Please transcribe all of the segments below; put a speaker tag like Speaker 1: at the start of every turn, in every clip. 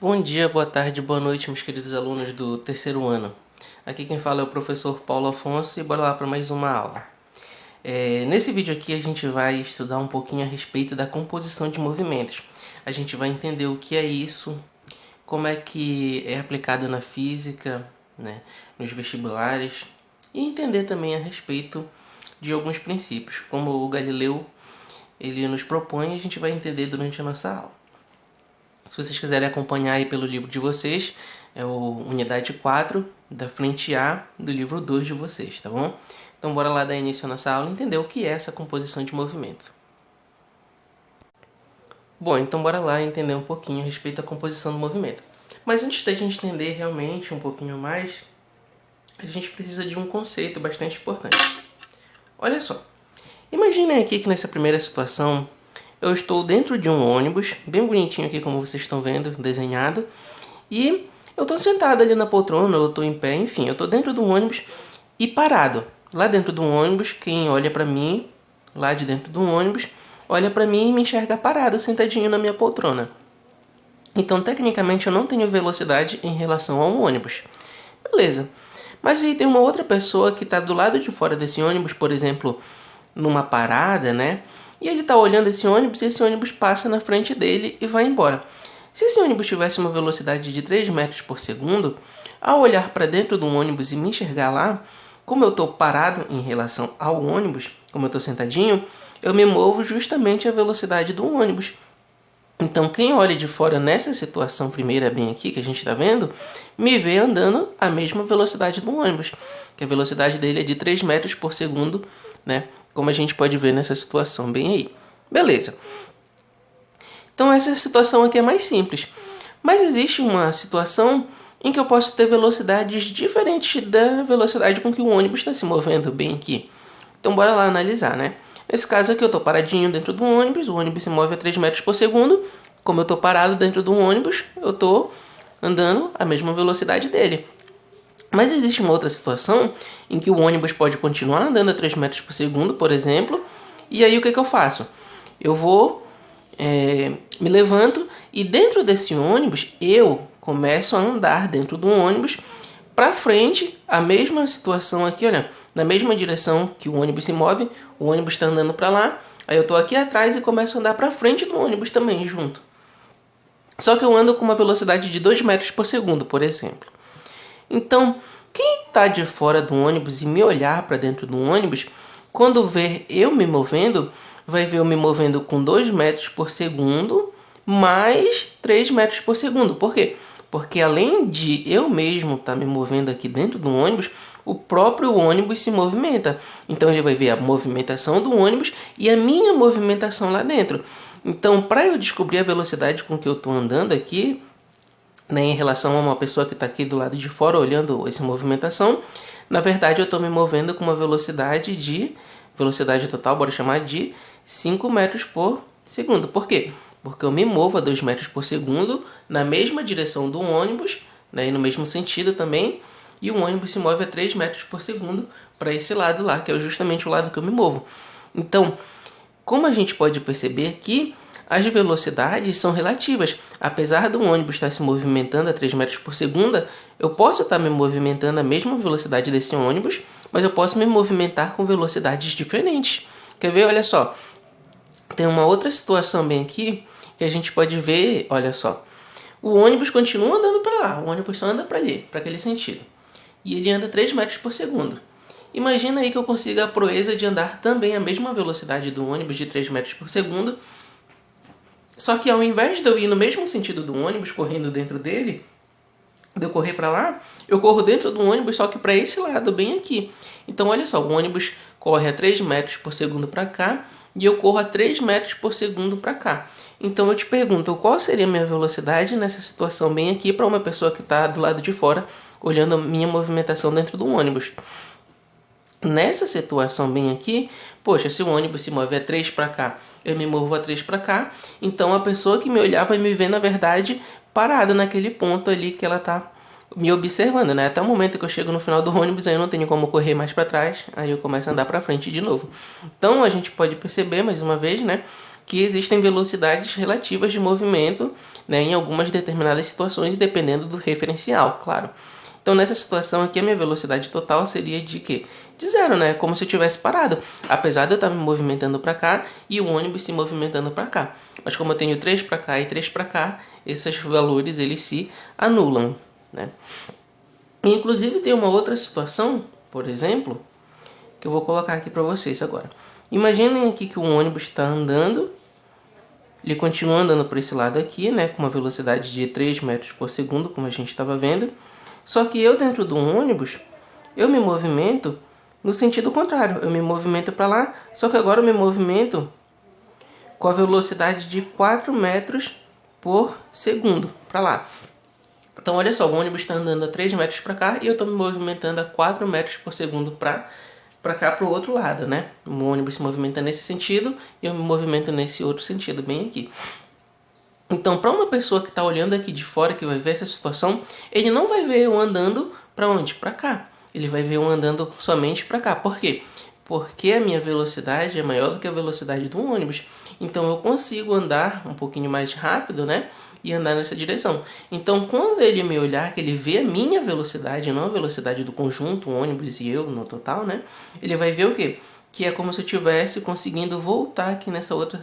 Speaker 1: Bom dia, boa tarde, boa noite, meus queridos alunos do terceiro ano. Aqui quem fala é o professor Paulo Afonso e bora lá para mais uma aula. Nesse vídeo aqui a gente vai estudar um pouquinho a respeito da composição de movimentos. A gente vai entender o que é isso, como é que é aplicado na física, né, nos vestibulares, e entender também a respeito de alguns princípios, como o Galileu ele nos propõe, a gente vai entender durante a nossa aula. Se vocês quiserem acompanhar aí pelo livro de vocês, é o Unidade 4, da frente A do livro 2 de vocês, tá bom? Então bora lá dar início à nossa aula e entender o que é essa composição de movimento. Bom, então bora lá entender um pouquinho a respeito da composição do movimento. Mas antes da gente entender realmente um pouquinho mais, a gente precisa de um conceito bastante importante. Olha só, imaginem aqui que nessa primeira situação eu estou dentro de um ônibus, bem bonitinho aqui como vocês estão vendo, desenhado. E eu estou sentado ali na poltrona, eu estou em pé, enfim, eu estou dentro do ônibus e parado. Lá dentro do ônibus, quem olha para mim, lá de dentro do ônibus, olha para mim e me enxerga parado, sentadinho na minha poltrona. Então, tecnicamente, eu não tenho velocidade em relação ao ônibus. Beleza. Mas aí tem uma outra pessoa que está do lado de fora desse ônibus, por exemplo, numa parada, né? E ele está olhando esse ônibus e esse ônibus passa na frente dele e vai embora. Se esse ônibus tivesse uma velocidade de 3 metros por segundo, ao olhar para dentro do ônibus e me enxergar lá, como eu estou parado em relação ao ônibus, como eu estou sentadinho, eu me movo justamente à velocidade do ônibus. Então quem olha de fora nessa situação primeira bem aqui, que a gente está vendo, me vê andando à mesma velocidade do ônibus, que a velocidade dele é de 3 metros por segundo, né? Como a gente pode ver nessa situação bem aí. Beleza. Então essa situação aqui é mais simples. Mas existe uma situação em que eu posso ter velocidades diferentes da velocidade com que o ônibus está se movendo bem aqui. Então bora lá analisar, né? Nesse caso aqui eu estou paradinho dentro do ônibus, o ônibus se move a 3 metros por segundo. Como eu estou parado dentro do ônibus, eu estou andando à mesma velocidade dele. Mas existe uma outra situação em que o ônibus pode continuar andando a 3 metros por segundo, por exemplo. E aí o que eu faço? Eu vou, me levanto e dentro desse ônibus eu começo a andar dentro do ônibus para frente, a mesma situação aqui, olha, na mesma direção que o ônibus se move, o ônibus está andando para lá, aí eu estou aqui atrás e começo a andar para frente do ônibus também junto. Só que eu ando com uma velocidade de 2 metros por segundo, por exemplo. Então, quem está de fora do ônibus e me olhar para dentro do ônibus, quando ver eu me movendo, vai ver eu me movendo com 2 metros por segundo mais 3 metros por segundo. Por quê? Porque além de eu mesmo estar me movendo aqui dentro do ônibus, o próprio ônibus se movimenta. Então ele vai ver a movimentação do ônibus e a minha movimentação lá dentro. Então, para eu descobrir a velocidade com que eu estou andando aqui, né, em relação a uma pessoa que está aqui do lado de fora olhando essa movimentação, na verdade eu estou me movendo com uma velocidade total, bora chamar de 5 metros por segundo. Por quê? Porque eu me movo a 2 metros por segundo na mesma direção do ônibus, né, e no mesmo sentido também, e o ônibus se move a 3 metros por segundo para esse lado lá, que é justamente o lado que eu me movo. Então, como a gente pode perceber aqui, as velocidades são relativas. Apesar do ônibus estar se movimentando a 3 metros por segundo, eu posso estar me movimentando a mesma velocidade desse ônibus, mas eu posso me movimentar com velocidades diferentes. Quer ver? Olha só. Tem uma outra situação bem aqui que a gente pode ver, olha só. O ônibus continua andando para lá, o ônibus só anda para ali, para aquele sentido. E ele anda 3 metros por segundo. Imagina aí que eu consiga a proeza de andar também a mesma velocidade do ônibus de 3 metros por segundo, só que ao invés de eu ir no mesmo sentido do ônibus, correndo dentro dele, de eu correr para lá, eu corro dentro do ônibus, só que para esse lado, bem aqui. Então olha só, o ônibus corre a 3 metros por segundo para cá e eu corro a 3 metros por segundo para cá. Então eu te pergunto, qual seria a minha velocidade nessa situação bem aqui para uma pessoa que está do lado de fora, olhando a minha movimentação dentro do ônibus? Nessa situação bem aqui, poxa, se o ônibus se move a 3 para cá, eu me movo a 3 para cá, então a pessoa que me olhar vai me ver, na verdade, parada naquele ponto ali que ela está me observando, né? Até o momento que eu chego no final do ônibus, aí eu não tenho como correr mais para trás, aí eu começo a andar para frente de novo. Então a gente pode perceber, mais uma vez, né, que existem velocidades relativas de movimento, né, em algumas determinadas situações, dependendo do referencial, claro. Então, nessa situação aqui, a minha velocidade total seria de quê? De zero, né? Como se eu tivesse parado. Apesar de eu estar me movimentando para cá e o ônibus se movimentando para cá. Mas como eu tenho 3 para cá e 3 para cá, esses valores eles se anulam, né? Inclusive, tem uma outra situação, por exemplo, que eu vou colocar aqui para vocês agora. Imaginem aqui que o ônibus está andando, ele continua andando por esse lado aqui, né, com uma velocidade de 3 metros por segundo, como a gente estava vendo. Só que eu dentro do ônibus, eu me movimento no sentido contrário. Eu me movimento para lá, só que agora eu me movimento com a velocidade de 4 metros por segundo para lá. Então olha só, o ônibus está andando a 3 metros para cá e eu estou me movimentando a 4 metros por segundo para cá, para o outro lado, né? O ônibus se movimenta nesse sentido e eu me movimento nesse outro sentido, bem aqui. Então, para uma pessoa que está olhando aqui de fora, que vai ver essa situação, ele não vai ver eu andando para onde? Para cá. Ele vai ver eu andando somente para cá. Por quê? Porque a minha velocidade é maior do que a velocidade do ônibus. Então, eu consigo andar um pouquinho mais rápido, né? E andar nessa direção. Então, quando ele me olhar, que ele vê a minha velocidade, não a velocidade do conjunto, o ônibus e eu no total, né? Ele vai ver o quê? Que é como se eu estivesse conseguindo voltar aqui nesse outro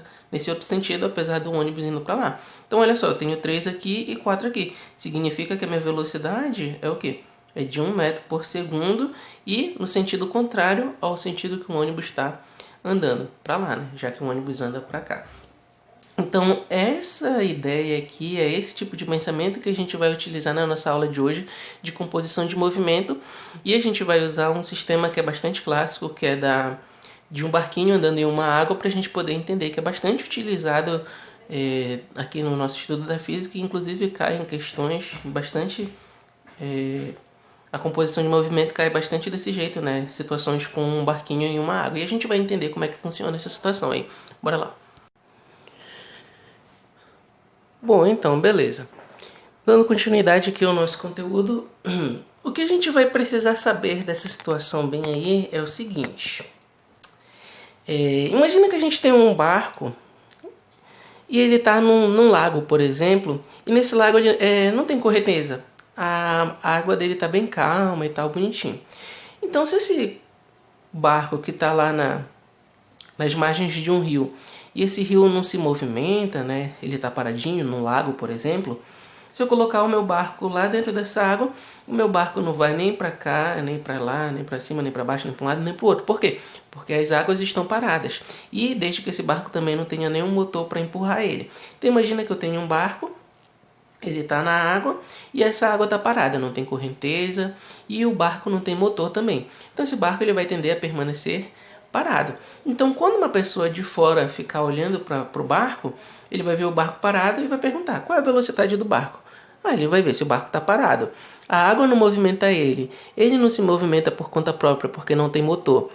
Speaker 1: sentido, apesar do ônibus indo para lá. Então, olha só, eu tenho 3 aqui e 4 aqui. Significa que a minha velocidade é o quê? É de 1 metro por segundo e no sentido contrário ao sentido que o ônibus está andando para lá, né? Já que o ônibus anda para cá. Então, essa ideia aqui é esse tipo de pensamento que a gente vai utilizar na nossa aula de hoje de composição de movimento. E a gente vai usar um sistema que é bastante clássico, que é de um barquinho andando em uma água, para a gente poder entender, que é bastante utilizado aqui no nosso estudo da física, e inclusive cai em questões bastante... a composição de movimento cai bastante desse jeito, né? Situações com um barquinho em uma água. E a gente vai entender como é que funciona essa situação aí. Bora lá. Bom, então, beleza. Dando continuidade aqui ao nosso conteúdo, o que a gente vai precisar saber dessa situação bem aí é o seguinte. Imagina que a gente tem um barco e ele está num lago, por exemplo, e nesse lago não tem correnteza. A água dele está bem calma e tal, bonitinho. Então, se esse barco que está lá nas margens de um rio, e esse rio não se movimenta, né? Ele está paradinho no lago, por exemplo. Se eu colocar o meu barco lá dentro dessa água, o meu barco não vai nem para cá, nem para lá, nem para cima, nem para baixo, nem para um lado, nem para o outro. Por quê? Porque as águas estão paradas. E desde que esse barco também não tenha nenhum motor para empurrar ele. Então imagina que eu tenho um barco, ele está na água e essa água está parada, não tem correnteza e o barco não tem motor também. Então esse barco ele vai tender a permanecer parado. Então, quando uma pessoa de fora ficar olhando para o barco, ele vai ver o barco parado e vai perguntar qual é a velocidade do barco. Ele vai ver se o barco está parado. A água não movimenta ele. Ele não se movimenta por conta própria porque não tem motor.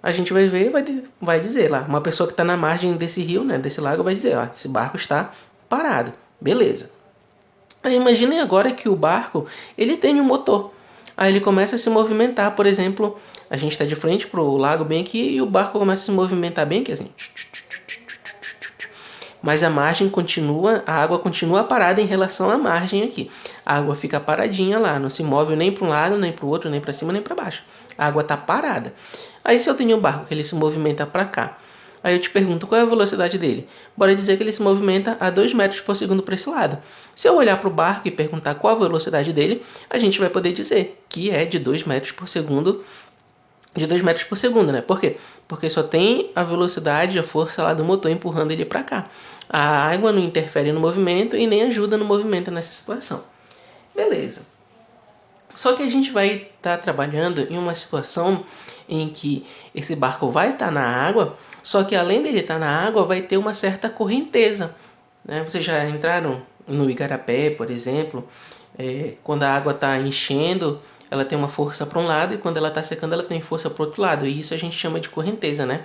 Speaker 1: A gente vai ver e vai dizer lá, uma pessoa que está na margem desse rio, né, desse lago, vai dizer, esse barco está parado. Beleza. Aí imaginem agora que o barco ele tem um motor. Aí ele começa a se movimentar, por exemplo, a gente está de frente para o lago bem aqui e o barco começa a se movimentar bem aqui assim. Mas a margem continua, a água continua parada em relação à margem aqui. A água fica paradinha lá, não se move nem para um lado, nem para o outro, nem para cima, nem para baixo. A água está parada. Aí se eu tenho um barco que ele se movimenta para cá, aí eu te pergunto qual é a velocidade dele. Bora dizer que ele se movimenta a 2 metros por segundo para esse lado. Se eu olhar para o barco e perguntar qual a velocidade dele, a gente vai poder dizer que é de 2 metros por segundo. De 2 metros por segundo, né? Por quê? Porque só tem a velocidade, a força lá do motor empurrando ele para cá. A água não interfere no movimento e nem ajuda no movimento nessa situação. Beleza. Só que a gente vai estar trabalhando em uma situação em que esse barco vai estar na água, só que além dele estar na água, vai ter uma certa correnteza, né? Vocês já entraram no Igarapé, por exemplo, quando a água está enchendo, ela tem uma força para um lado e quando ela está secando, ela tem força para o outro lado. E isso a gente chama de correnteza, né?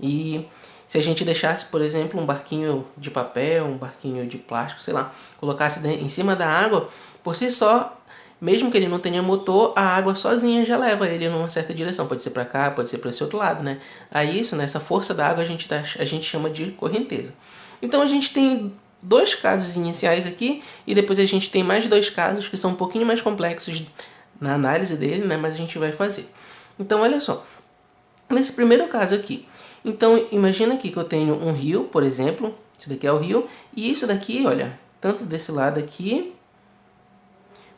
Speaker 1: E se a gente deixasse, por exemplo, um barquinho de papel, um barquinho de plástico, sei lá, colocasse em cima da água, por si só, mesmo que ele não tenha motor, a água sozinha já leva ele numa certa direção. Pode ser para cá, pode ser para esse outro lado, né? Aí isso, né, essa força da água a gente chama de correnteza. Então a gente tem dois casos iniciais aqui e depois a gente tem mais dois casos que são um pouquinho mais complexos na análise dele, né? Mas a gente vai fazer. Então olha só, nesse primeiro caso aqui, então imagina aqui que eu tenho um rio, por exemplo, isso daqui é o rio, e isso daqui, olha, tanto desse lado aqui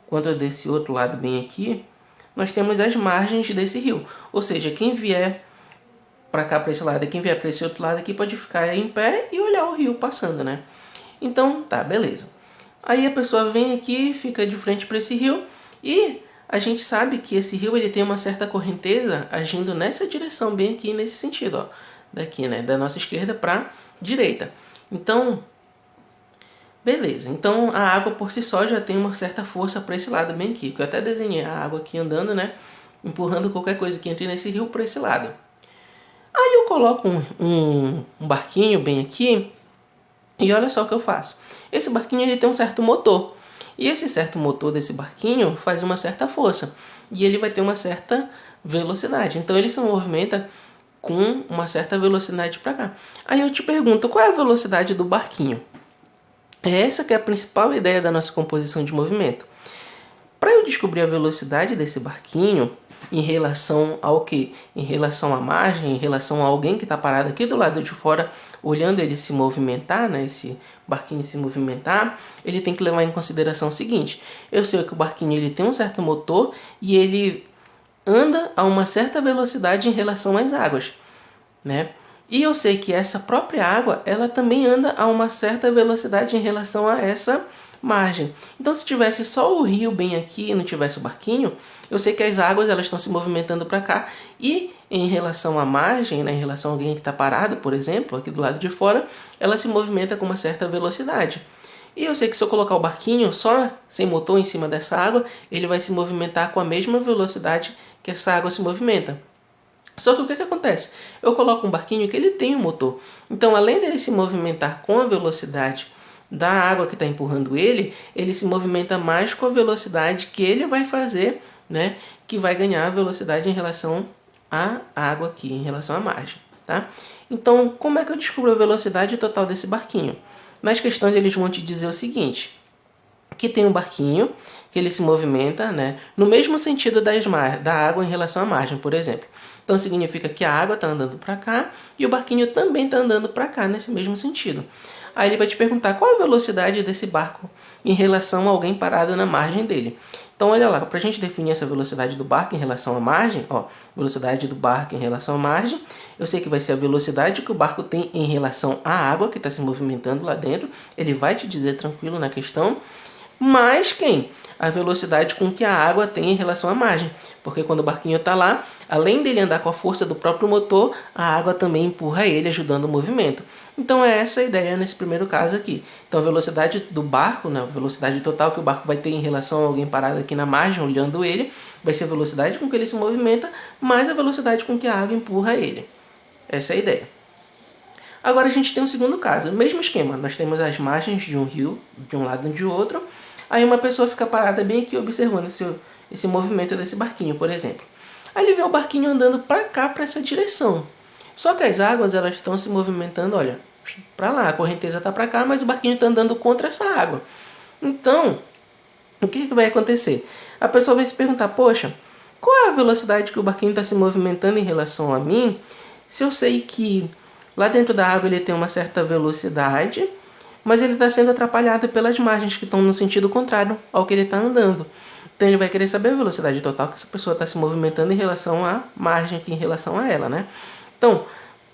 Speaker 1: quanto desse outro lado bem aqui, nós temos as margens desse rio. Ou seja, quem vier para cá, para esse lado, e quem vier para esse outro lado aqui pode ficar em pé e olhar o rio passando, né? Então, tá, beleza. Aí a pessoa vem aqui, fica de frente para esse rio e a gente sabe que esse rio ele tem uma certa correnteza agindo nessa direção, bem aqui nesse sentido, ó, daqui, né, da nossa esquerda para direita. Então, beleza. Então a água por si só já tem uma certa força para esse lado bem aqui. Que eu até desenhei a água aqui andando, né, empurrando qualquer coisa que entre nesse rio para esse lado. Aí eu coloco um barquinho bem aqui e olha só o que eu faço. Esse barquinho ele tem um certo motor. E esse certo motor desse barquinho faz uma certa força. E ele vai ter uma certa velocidade. Então ele se movimenta com uma certa velocidade para cá. Aí eu te pergunto, qual é a velocidade do barquinho? É essa que é a principal ideia da nossa composição de movimento. Para eu descobrir a velocidade desse barquinho em relação ao quê? Em relação à margem, em relação a alguém que está parado aqui do lado de fora, olhando ele se movimentar, né? Esse barquinho se movimentar, ele tem que levar em consideração o seguinte: eu sei que o barquinho ele tem um certo motor e ele anda a uma certa velocidade em relação às águas, né? E eu sei que essa própria água, ela também anda a uma certa velocidade em relação a essa margem. Então, se tivesse só o rio bem aqui e não tivesse o barquinho, eu sei que as águas elas estão se movimentando para cá. E em relação à margem, né, em relação a alguém que está parado, por exemplo, aqui do lado de fora, ela se movimenta com uma certa velocidade. E eu sei que se eu colocar o barquinho só sem motor em cima dessa água, ele vai se movimentar com a mesma velocidade que essa água se movimenta. Só que o que acontece? Eu coloco um barquinho que ele tem um motor. Então, além dele se movimentar com a velocidade da água que está empurrando ele, ele se movimenta mais com a velocidade que ele vai fazer, né? Que vai ganhar a velocidade em relação à água aqui, em relação à margem, tá? Então, como é que eu descubro a velocidade total desse barquinho? Nas questões eles vão te dizer o seguinte: que tem um barquinho que ele se movimenta, né, no mesmo sentido da água em relação à margem, por exemplo. Então significa que a água está andando para cá e o barquinho também está andando para cá nesse mesmo sentido. Aí ele vai te perguntar qual a velocidade desse barco em relação a alguém parado na margem dele. Então olha lá, para a gente definir essa velocidade do barco em relação à margem, ó, velocidade do barco em relação à margem, eu sei que vai ser a velocidade que o barco tem em relação à água que está se movimentando lá dentro. Ele vai te dizer tranquilo na questão. Mas quem? A velocidade com que a água tem em relação à margem. Porque quando o barquinho está lá, além dele andar com a força do próprio motor, a água também empurra ele, ajudando o movimento. Então é essa a ideia nesse primeiro caso aqui. Então a velocidade do barco, né, a velocidade total que o barco vai ter em relação a alguém parado aqui na margem, olhando ele, vai ser a velocidade com que ele se movimenta, mais a velocidade com que a água empurra ele. Essa é a ideia. Agora a gente tem um segundo caso, o mesmo esquema. Nós temos as margens de um rio, de um lado e de outro. Aí uma pessoa fica parada bem aqui observando esse movimento desse barquinho, por exemplo. Aí ele vê o barquinho andando para cá, para essa direção. Só que as águas elas estão se movimentando, olha, para lá. A correnteza está para cá, mas o barquinho está andando contra essa água. Então, o que vai acontecer? A pessoa vai se perguntar, poxa, qual é a velocidade que o barquinho está se movimentando em relação a mim, se eu sei que lá dentro da água ele tem uma certa velocidade, mas ele está sendo atrapalhado pelas margens que estão no sentido contrário ao que ele está andando. Então ele vai querer saber a velocidade total que essa pessoa está se movimentando em relação à margem aqui, em relação a ela, né? Então,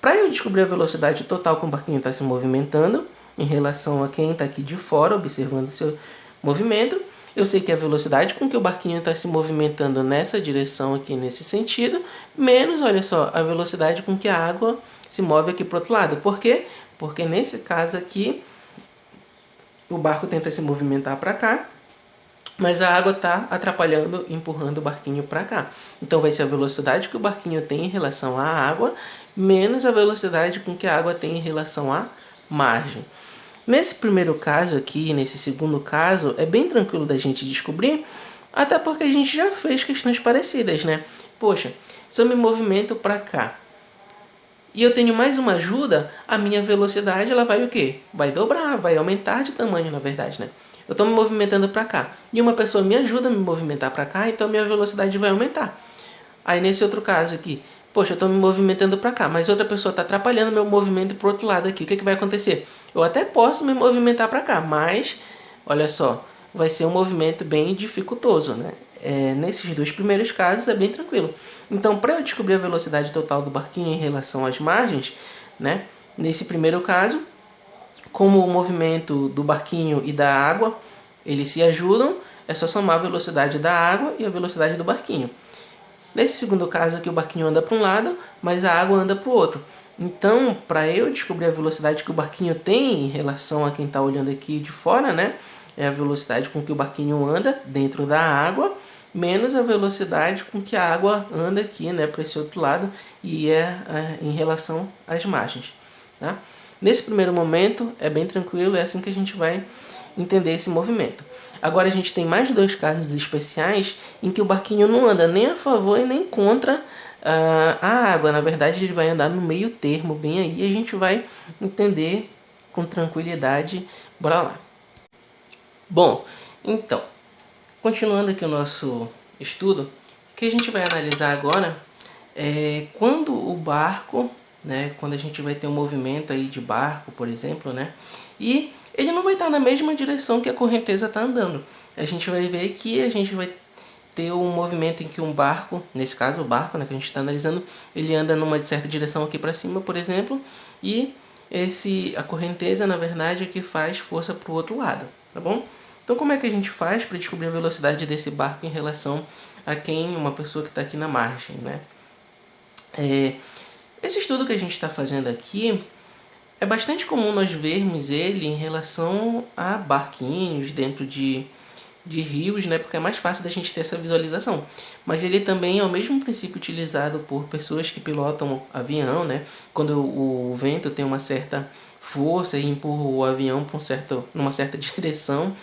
Speaker 1: para eu descobrir a velocidade total que o barquinho está se movimentando, em relação a quem está aqui de fora, observando seu movimento, eu sei que a velocidade com que o barquinho está se movimentando nessa direção aqui, nesse sentido, menos, olha só, a velocidade com que a água se move aqui para o outro lado. Por quê? Porque nesse caso aqui, o barco tenta se movimentar para cá, mas a água está atrapalhando, empurrando o barquinho para cá. Então vai ser a velocidade que o barquinho tem em relação à água, menos a velocidade com que a água tem em relação à margem. Nesse primeiro caso aqui, nesse segundo caso, é bem tranquilo da gente descobrir, Até porque a gente já fez questões parecidas, né? Poxa, se eu me movimento para cá e eu tenho mais uma ajuda, a minha velocidade ela vai o quê? Vai dobrar, vai aumentar de tamanho, na verdade, né? Eu estou me movimentando para cá e uma pessoa me ajuda a me movimentar para cá, então a minha velocidade vai aumentar. Aí nesse outro caso aqui, poxa, eu estou me movimentando para cá, mas outra pessoa está atrapalhando meu movimento para o outro lado aqui. O que vai acontecer? Eu até posso me movimentar para cá, mas, olha só, vai ser um movimento bem dificultoso, né? Nesses dois primeiros casos é bem tranquilo. Então, para eu descobrir a velocidade total do barquinho em relação às margens, né? Nesse primeiro caso, como o movimento do barquinho e da água, eles se ajudam, é só somar a velocidade da água e a velocidade do barquinho. Nesse segundo caso aqui, o barquinho anda para um lado, mas a água anda para o outro. Então, para eu descobrir a velocidade que o barquinho tem em relação a quem está olhando aqui de fora, né? É a velocidade com que o barquinho anda dentro da água, menos a velocidade com que a água anda aqui, né, para esse outro lado, e em relação às margens. Tá? Nesse primeiro momento, é bem tranquilo, é assim que a gente vai entender esse movimento. Agora a gente tem mais dois casos especiais em que o barquinho não anda nem a favor e nem contra a água. Na verdade, ele vai andar no meio termo, bem aí, e a gente vai entender com tranquilidade. Bora lá. Bom, então, continuando aqui o nosso estudo, o que a gente vai analisar agora é quando o barco, né, quando a gente vai ter um movimento aí de barco, por exemplo, né, e ele não vai estar na mesma direção que a correnteza está andando. A gente vai ver que a gente vai ter um movimento em que um barco, nesse caso o barco, né, que a gente está analisando, ele anda numa certa direção aqui para cima, por exemplo, e a correnteza, na verdade, é que faz força para o outro lado, tá bom? Então, como é que a gente faz para descobrir a velocidade desse barco em relação a uma pessoa que está aqui na margem, né? Esse estudo que a gente está fazendo aqui é bastante comum nós vermos ele em relação a barquinhos dentro de rios, né? Porque é mais fácil da gente ter essa visualização. Mas ele também é o mesmo princípio utilizado por pessoas que pilotam avião, né? Quando o vento tem uma certa força e empurra o avião para numa certa direção,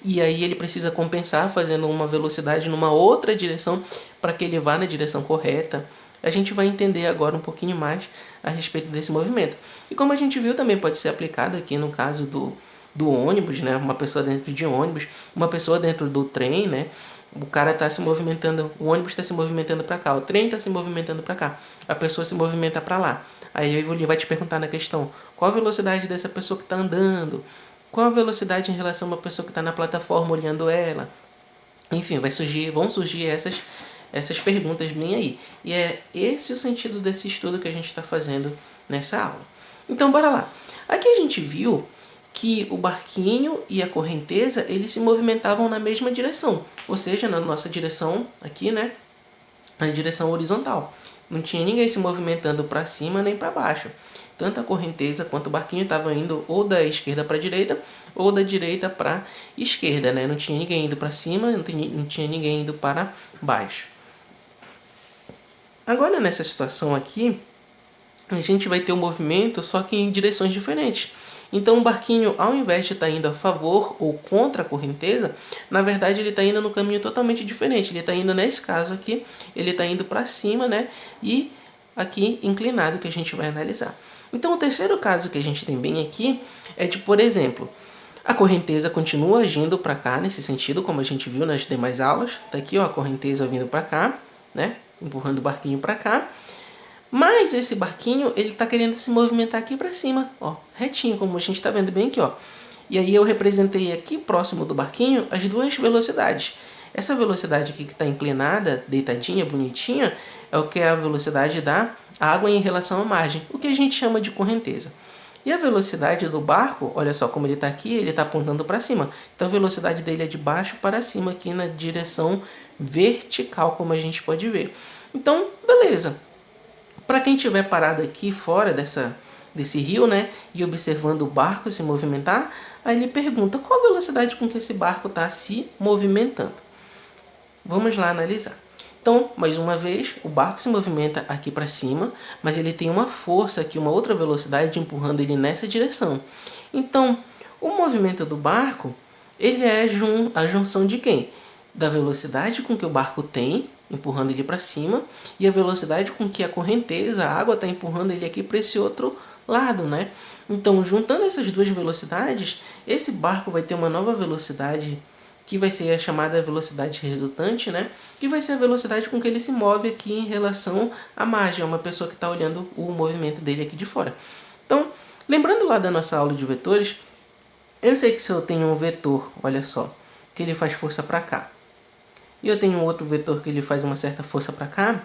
Speaker 1: e aí ele precisa compensar fazendo uma velocidade numa outra direção para que ele vá na direção correta. A gente vai entender agora um pouquinho mais a respeito desse movimento. E como a gente viu, também pode ser aplicado aqui no caso do ônibus, né? Uma pessoa dentro de ônibus, uma pessoa dentro do trem, né? O cara está se movimentando, o ônibus está se movimentando para cá, o trem está se movimentando para cá, a pessoa se movimenta para lá. Aí ele vai te perguntar na questão, qual a velocidade dessa pessoa que está andando? Qual a velocidade em relação a uma pessoa que está na plataforma olhando ela? Enfim, vão surgir essas perguntas bem aí. E é esse o sentido desse estudo que a gente está fazendo nessa aula. Então, bora lá. Aqui a gente viu que o barquinho e a correnteza, eles se movimentavam na mesma direção. Ou seja, na nossa direção aqui, né? Na direção horizontal. Não tinha ninguém se movimentando para cima nem para baixo. Tanto a correnteza quanto o barquinho estavam indo ou da esquerda para a direita ou da direita para a esquerda, né? Não tinha ninguém indo para cima, não tinha ninguém indo para baixo. Agora, nessa situação aqui, a gente vai ter um movimento só que em direções diferentes. Então, o barquinho, ao invés de estar indo a favor ou contra a correnteza, na verdade ele está indo no caminho totalmente diferente. Ele está indo, nesse caso aqui, ele está indo para cima, né? E aqui inclinado, que a gente vai analisar. Então, o terceiro caso que a gente tem bem aqui é de, por exemplo, a correnteza continua agindo para cá, nesse sentido, como a gente viu nas demais aulas. Está aqui, ó, a correnteza vindo para cá, né? Empurrando o barquinho para cá. Mas esse barquinho, ele está querendo se movimentar aqui para cima, ó, retinho, como a gente está vendo bem aqui, ó. E aí eu representei aqui, próximo do barquinho, as duas velocidades. Essa velocidade aqui que está inclinada, deitadinha, bonitinha, é o que é a velocidade da água em relação à margem, o que a gente chama de correnteza. E a velocidade do barco, olha só como ele está aqui, ele está apontando para cima. Então a velocidade dele é de baixo para cima, aqui na direção vertical, como a gente pode ver. Então, beleza. Para quem estiver parado aqui fora desse rio, né, e observando o barco se movimentar, aí ele pergunta qual a velocidade com que esse barco está se movimentando. Vamos lá analisar. Então, mais uma vez, o barco se movimenta aqui para cima, mas ele tem uma força aqui, uma outra velocidade empurrando ele nessa direção. Então, o movimento do barco, ele é a junção de quem? da velocidade com que o barco tem, empurrando ele para cima, e a velocidade com que a correnteza, a água, está empurrando ele aqui para esse outro lado, né? Então, juntando essas duas velocidades, esse barco vai ter uma nova velocidade, que vai ser a chamada velocidade resultante, né? Que vai ser a velocidade com que ele se move aqui em relação à margem, uma pessoa que está olhando o movimento dele aqui de fora. Então, lembrando lá da nossa aula de vetores, eu sei que se eu tenho um vetor, olha só, que ele faz força para cá, e eu tenho outro vetor que ele faz uma certa força para cá,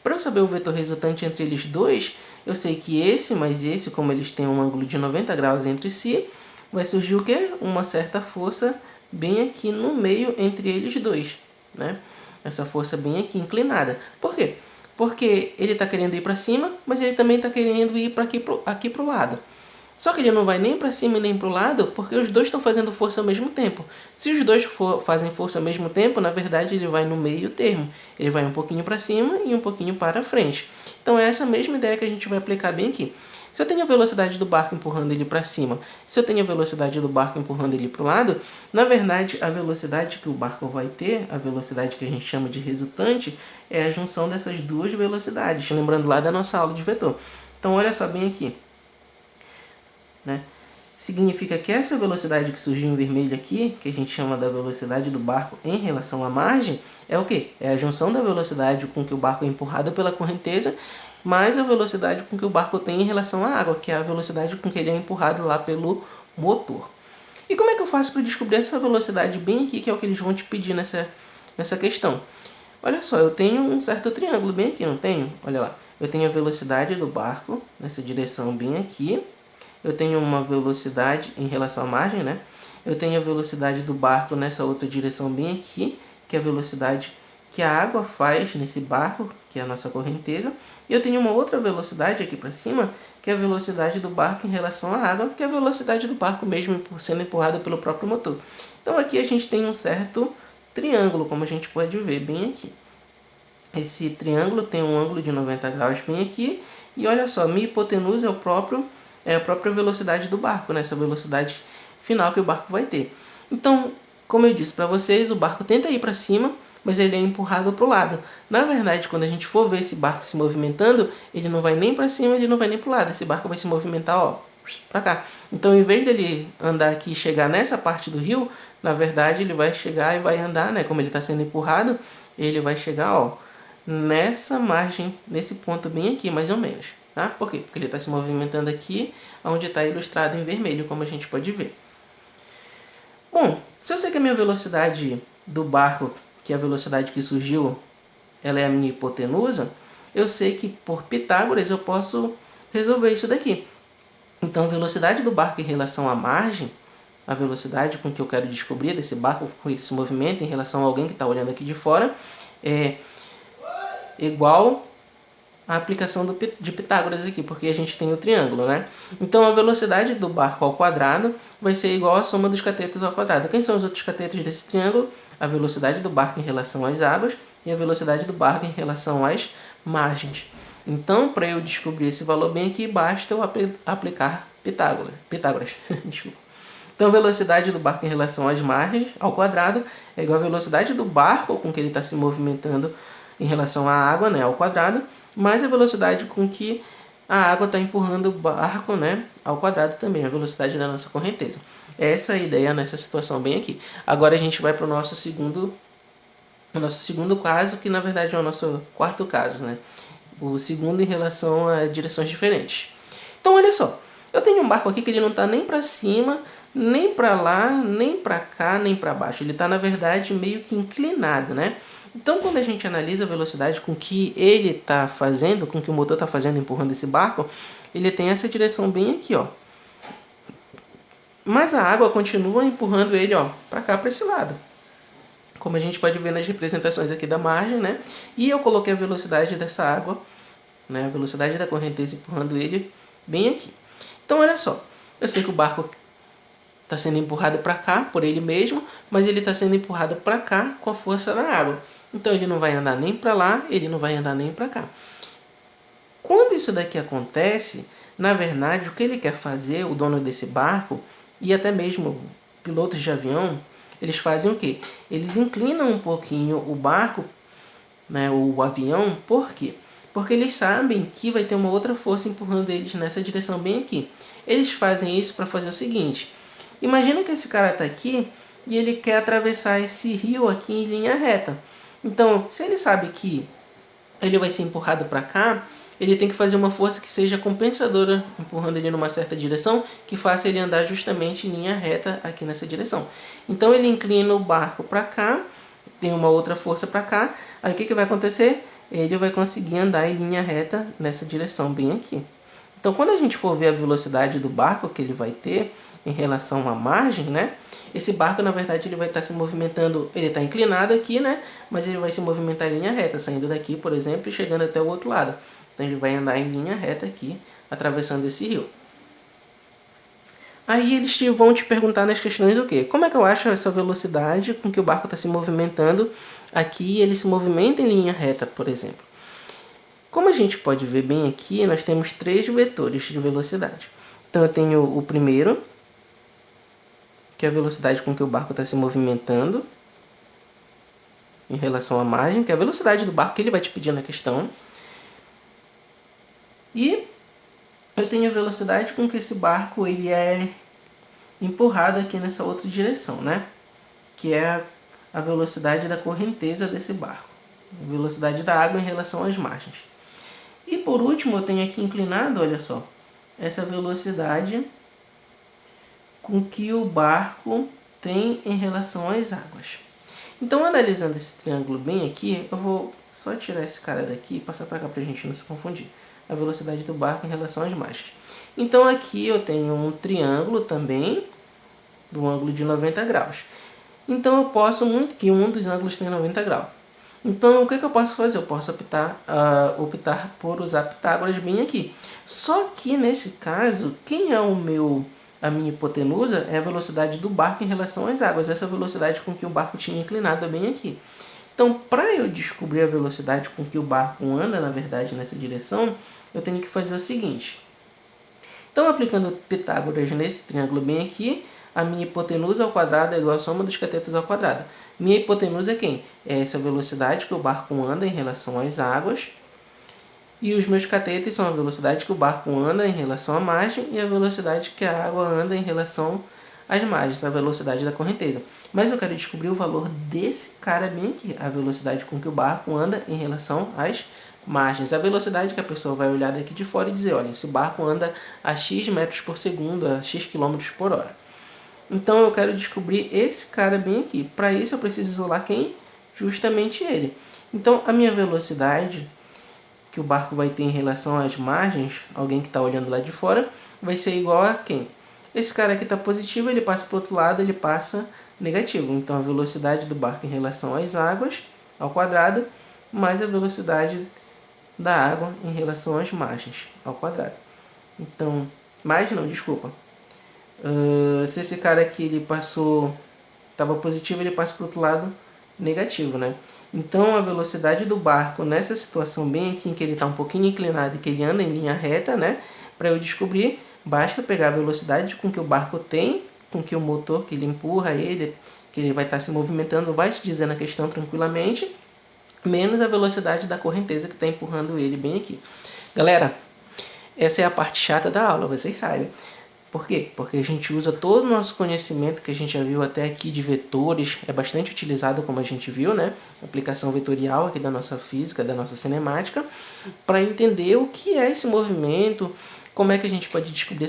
Speaker 1: para eu saber o vetor resultante entre eles dois, eu sei que esse mais esse, como eles têm um ângulo de 90 graus entre si, vai surgir o quê? Uma certa força bem aqui no meio entre eles dois, né? Essa força bem aqui inclinada. Por quê? Porque ele está querendo ir para cima, mas ele também está querendo ir para aqui para o lado. Só que ele não vai nem para cima e nem para o lado, porque os dois estão fazendo força ao mesmo tempo. Se os dois fazem força ao mesmo tempo, na verdade ele vai no meio termo. Ele vai um pouquinho para cima e um pouquinho para frente. Então é essa mesma ideia que a gente vai aplicar bem aqui. Se eu tenho a velocidade do barco empurrando ele para cima, se eu tenho a velocidade do barco empurrando ele para o lado, na verdade a velocidade que o barco vai ter, a velocidade que a gente chama de resultante, é a junção dessas duas velocidades. Lembrando lá da nossa aula de vetor. Então olha só bem aqui. Né? Significa que essa velocidade que surgiu em vermelho aqui, que a gente chama da velocidade do barco em relação à margem, é o quê? É a junção da velocidade com que o barco é empurrado pela correnteza, mais a velocidade com que o barco tem em relação à água, que é a velocidade com que ele é empurrado lá pelo motor. E como é que eu faço para descobrir essa velocidade bem aqui, que é o que eles vão te pedir nessa questão? Olha só, eu tenho um certo triângulo bem aqui, não tenho? Olha lá, eu tenho a velocidade do barco nessa direção bem aqui. Eu tenho uma velocidade em relação à margem, né? Eu tenho a velocidade do barco nessa outra direção bem aqui, que é a velocidade que a água faz nesse barco, que é a nossa correnteza. E eu tenho uma outra velocidade aqui para cima, que é a velocidade do barco em relação à água, que é a velocidade do barco mesmo sendo empurrado pelo próprio motor. Então aqui a gente tem um certo triângulo, como a gente pode ver bem aqui. Esse triângulo tem um ângulo de 90 graus bem aqui. E olha só, minha hipotenusa é a própria velocidade do barco, né? Essa velocidade final que o barco vai ter. Então, como eu disse para vocês, o barco tenta ir para cima, mas ele é empurrado para o lado. Na verdade, quando a gente for ver esse barco se movimentando, ele não vai nem para cima, ele não vai nem para o lado. Esse barco vai se movimentar, ó, para cá. Então, em vez dele andar aqui e chegar nessa parte do rio, na verdade, ele vai chegar e vai andar, né? Como ele está sendo empurrado, ele vai chegar, ó, nessa margem, nesse ponto bem aqui, mais ou menos. Tá? Por quê? Porque ele está se movimentando aqui, onde está ilustrado em vermelho, como a gente pode ver. Bom, se eu sei que a minha velocidade do barco, que é a velocidade que surgiu, ela é a minha hipotenusa, eu sei que por Pitágoras eu posso resolver isso daqui. Então a velocidade do barco em relação à margem, a velocidade com que eu quero descobrir desse barco, com esse movimento em relação a alguém que está olhando aqui de fora, é igual a aplicação de Pitágoras aqui, porque a gente tem o triângulo, né? Então a velocidade do barco ao quadrado vai ser igual à soma dos catetos ao quadrado. Quem são os outros catetos desse triângulo? A velocidade do barco em relação às águas e a velocidade do barco em relação às margens. Então, para eu descobrir esse valor bem aqui, basta eu aplicar Pitágoras. Desculpa. Então a velocidade do barco em relação às margens ao quadrado é igual à velocidade do barco com que ele está se movimentando em relação à água, né, ao quadrado, mais a velocidade com que a água está empurrando o barco, né, ao quadrado também, a velocidade da nossa correnteza. Essa é a ideia nessa situação bem aqui. Agora a gente vai para o nosso segundo caso, que na verdade é o nosso quarto caso, né? O segundo em relação a direções diferentes. Então olha só, eu tenho um barco aqui que ele não está nem para cima, nem para lá, nem para cá, nem para baixo. Ele está na verdade meio que inclinado, né? Então, quando a gente analisa a velocidade com que ele está fazendo, com que o motor está fazendo, empurrando esse barco, ele tem essa direção bem aqui, ó. Mas a água continua empurrando ele, ó, para cá, para esse lado. Como a gente pode ver nas representações aqui da margem, né? E eu coloquei a velocidade dessa água, né? A velocidade da correnteza empurrando ele bem aqui. Então, olha só. Eu sei que o barco está sendo empurrado para cá por ele mesmo, mas ele está sendo empurrado para cá com a força da água. Então ele não vai andar nem para lá, ele não vai andar nem para cá. Quando isso daqui acontece, na verdade, o que ele quer fazer, o dono desse barco, e até mesmo pilotos de avião, eles fazem o quê? Eles inclinam um pouquinho o barco, né, o avião. Por quê? Porque eles sabem que vai ter uma outra força empurrando eles nessa direção bem aqui. Eles fazem isso para fazer o seguinte: imagina que esse cara está aqui e ele quer atravessar esse rio aqui em linha reta. Então, se ele sabe que ele vai ser empurrado para cá, ele tem que fazer uma força que seja compensadora, empurrando ele numa certa direção, que faça ele andar justamente em linha reta aqui nessa direção. Então ele inclina o barco para cá, tem uma outra força para cá, aí o que vai acontecer? Ele vai conseguir andar em linha reta nessa direção bem aqui. Então quando a gente for ver a velocidade do barco que ele vai ter em relação à margem, né? Esse barco, na verdade, ele vai estar se movimentando, ele está inclinado aqui, né? Mas ele vai se movimentar em linha reta, saindo daqui, por exemplo, e chegando até o outro lado. Então ele vai andar em linha reta aqui, atravessando esse rio. Aí eles vão te perguntar nas questões o quê? Como é que eu acho essa velocidade com que o barco está se movimentando aqui e ele se movimenta em linha reta, por exemplo? Como a gente pode ver bem aqui, nós temos 3 vetores de velocidade. Então eu tenho o primeiro, que é a velocidade com que o barco está se movimentando em relação à margem, que é a velocidade do barco que ele vai te pedir na questão. E eu tenho a velocidade com que esse barco ele é empurrado aqui nessa outra direção, né? Que é a velocidade da correnteza desse barco, a velocidade da água em relação às margens. E por último eu tenho aqui inclinado, olha só, essa velocidade com que o barco tem em relação às águas. Então, analisando esse triângulo bem aqui, eu vou só tirar esse cara daqui e passar para cá para a gente não se confundir. A velocidade do barco em relação às margens. Então, aqui eu tenho um triângulo também, do ângulo de 90 graus. Então, eu posso muito que um dos ângulos tem 90 graus. Então, o que eu posso fazer? Eu posso optar por usar Pitágoras bem aqui. Só que, nesse caso, quem é a minha hipotenusa é a velocidade do barco em relação às águas. Essa velocidade com que o barco tinha inclinado é bem aqui. Então, para eu descobrir a velocidade com que o barco anda, na verdade, nessa direção, eu tenho que fazer o seguinte. Então, aplicando Pitágoras nesse triângulo bem aqui, a minha hipotenusa ao quadrado é igual à soma dos catetos ao quadrado. Minha hipotenusa é quem? É essa velocidade que o barco anda em relação às águas. E os meus catetos são a velocidade que o barco anda em relação à margem e a velocidade que a água anda em relação às margens, a velocidade da correnteza. Mas eu quero descobrir o valor desse cara bem aqui, a velocidade com que o barco anda em relação às margens. A velocidade que a pessoa vai olhar daqui de fora e dizer, olha, esse barco anda a x metros por segundo, a x quilômetros por hora. Então eu quero descobrir esse cara bem aqui. Para isso eu preciso isolar quem? Justamente ele. Então a minha velocidade que o barco vai ter em relação às margens, alguém que está olhando lá de fora, vai ser igual a quem? Esse cara aqui está positivo, ele passa para o outro lado, ele passa negativo. Então a velocidade do barco em relação às águas, ao quadrado, mais a velocidade da água em relação às margens, ao quadrado. Então, se esse cara aqui ele estava positivo, ele passa para o outro lado negativo, né? Então a velocidade do barco nessa situação bem aqui em que ele está um pouquinho inclinado e que ele anda em linha reta, né? Para eu descobrir, basta pegar a velocidade com que o barco tem, com que o motor que ele empurra ele, que ele vai estar se movimentando, vai te dizer na questão tranquilamente, menos a velocidade da correnteza que está empurrando ele bem aqui. Galera, essa é a parte chata da aula, vocês sabem. Por quê? Porque a gente usa todo o nosso conhecimento que a gente já viu até aqui de vetores, é bastante utilizado, como a gente viu, né? Aplicação vetorial aqui da nossa física, da nossa cinemática, para entender o que é esse movimento, como é que a gente pode descobrir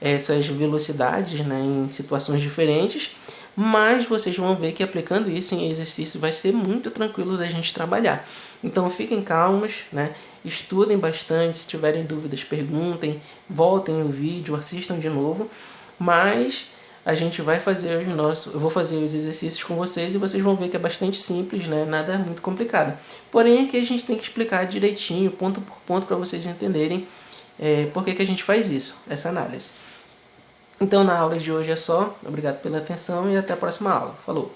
Speaker 1: essas velocidades, né, em situações diferentes. Mas vocês vão ver que aplicando isso em exercício vai ser muito tranquilo da gente trabalhar. Então fiquem calmos, né? Estudem bastante, se tiverem dúvidas perguntem, voltem o vídeo, assistam de novo. Mas a gente vai fazer eu vou fazer os exercícios com vocês e vocês vão ver que é bastante simples, né? Nada muito complicado. Porém aqui a gente tem que explicar direitinho, ponto por ponto, para vocês entenderem por que a gente faz isso, essa análise. Então na aula de hoje é só. Obrigado pela atenção e até a próxima aula. Falou!